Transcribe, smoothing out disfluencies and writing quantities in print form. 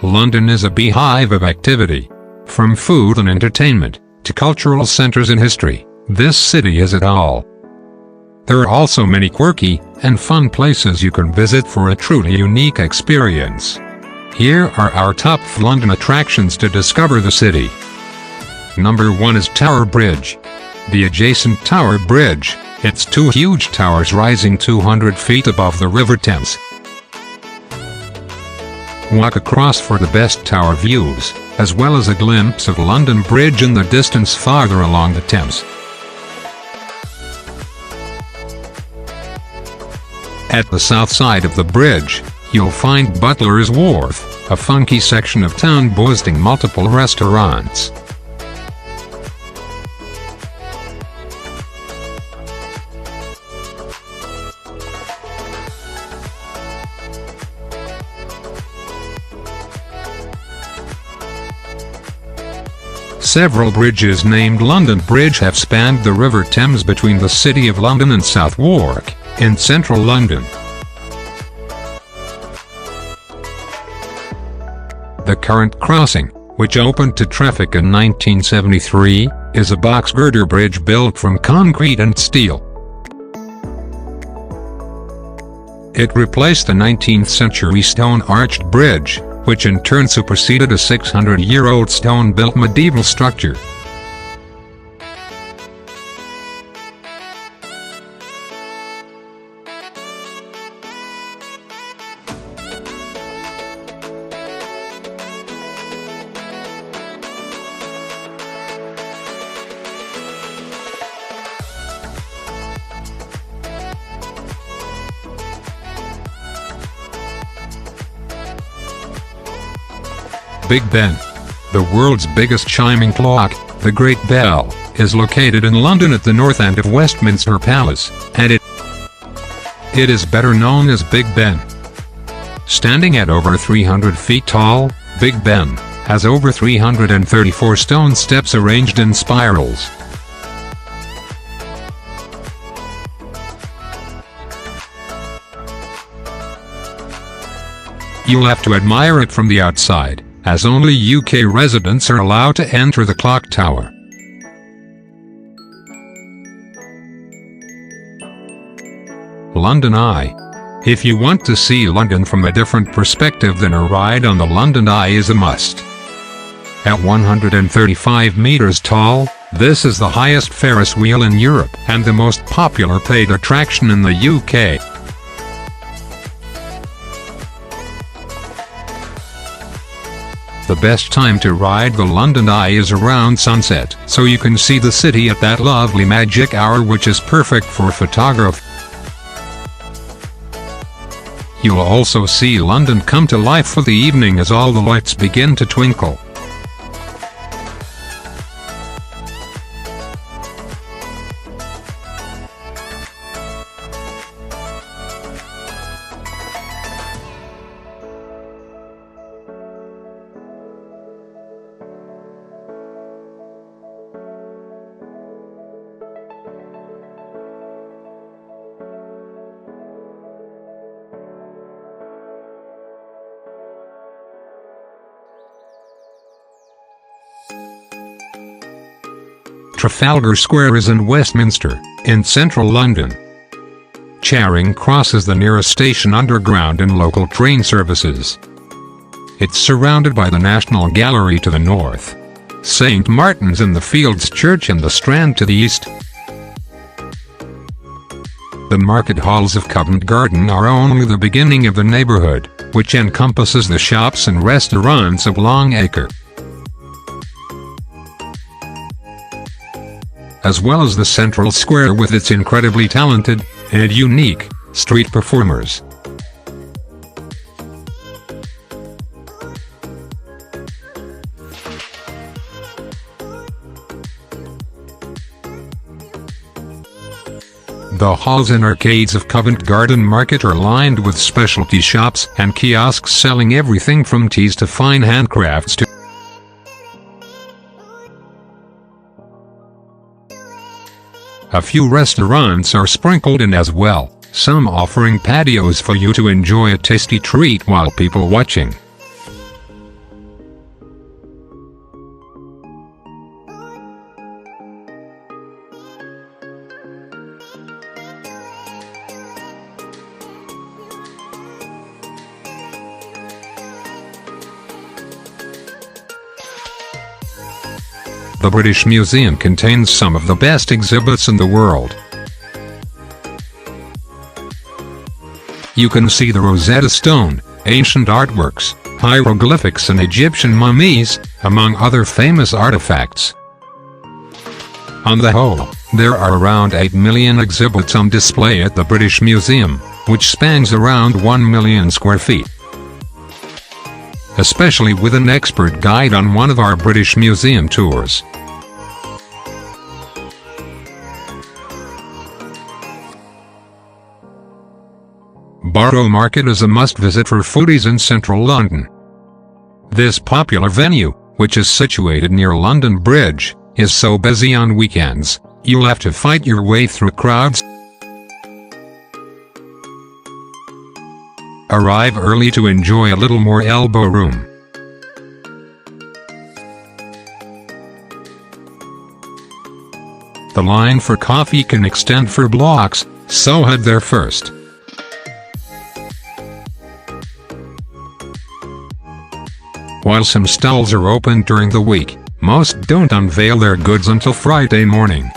London is a beehive of activity. From food and entertainment, to cultural centers and history, this city has it all. There are also many quirky and fun places you can visit for a truly unique experience. Here are our top London attractions to discover the city. Number 1 is Tower Bridge. The adjacent Tower Bridge, it's two huge towers rising 200 feet above the River Thames. Walk across for the best tower views, as well as a glimpse of London Bridge in the distance farther along the Thames. At the south side of the bridge, you'll find Butler's Wharf, a funky section of town boasting multiple restaurants. Several bridges named London Bridge have spanned the River Thames between the City of London and Southwark, in central London. The current crossing, which opened to traffic in 1973, is a box girder bridge built from concrete and steel. It replaced a 19th-century stone-arched bridge, which in turn superseded a 600-year-old stone-built medieval structure. Big Ben. The world's biggest chiming clock, the Great Bell, is located in London at the north end of Westminster Palace, and it is better known as Big Ben. Standing at over 300 feet tall, Big Ben has over 334 stone steps arranged in spirals. You'll have to admire it from the outside, as only UK residents are allowed to enter the clock tower. London Eye. If you want to see London from a different perspective, then a ride on the London Eye is a must. At 135 meters tall, this is the highest Ferris wheel in Europe and the most popular paid attraction in the UK. The best time to ride the London Eye is around sunset, so you can see the city at that lovely magic hour, which is perfect for photography. You'll also see London come to life for the evening as all the lights begin to twinkle. Trafalgar Square is in Westminster, in central London. Charing Cross is the nearest station underground and local train services. It's surrounded by the National Gallery to the north, St. Martin's in the Fields Church and the Strand to the east. The market halls of Covent Garden are only the beginning of the neighbourhood, which encompasses the shops and restaurants of Longacre, as well as the central square with its incredibly talented and unique street performers. The halls and arcades of Covent Garden Market are lined with specialty shops and kiosks selling everything from teas to fine handcrafts to a few restaurants are sprinkled in as well, some offering patios for you to enjoy a tasty treat while people watching. The British Museum contains some of the best exhibits in the world. You can see the Rosetta Stone, ancient artworks, hieroglyphics and Egyptian mummies, among other famous artifacts. On the whole, there are around 8 million exhibits on display at the British Museum, which spans around 1 million square feet. Especially with an expert guide on one of our British Museum tours. Borough Market is a must-visit for foodies in central London. This popular venue, which is situated near London Bridge, is so busy on weekends, you'll have to fight your way through crowds. Arrive early to enjoy a little more elbow room. The line for coffee can extend for blocks, so head there first. While some stalls are open during the week, most don't unveil their goods until Friday morning.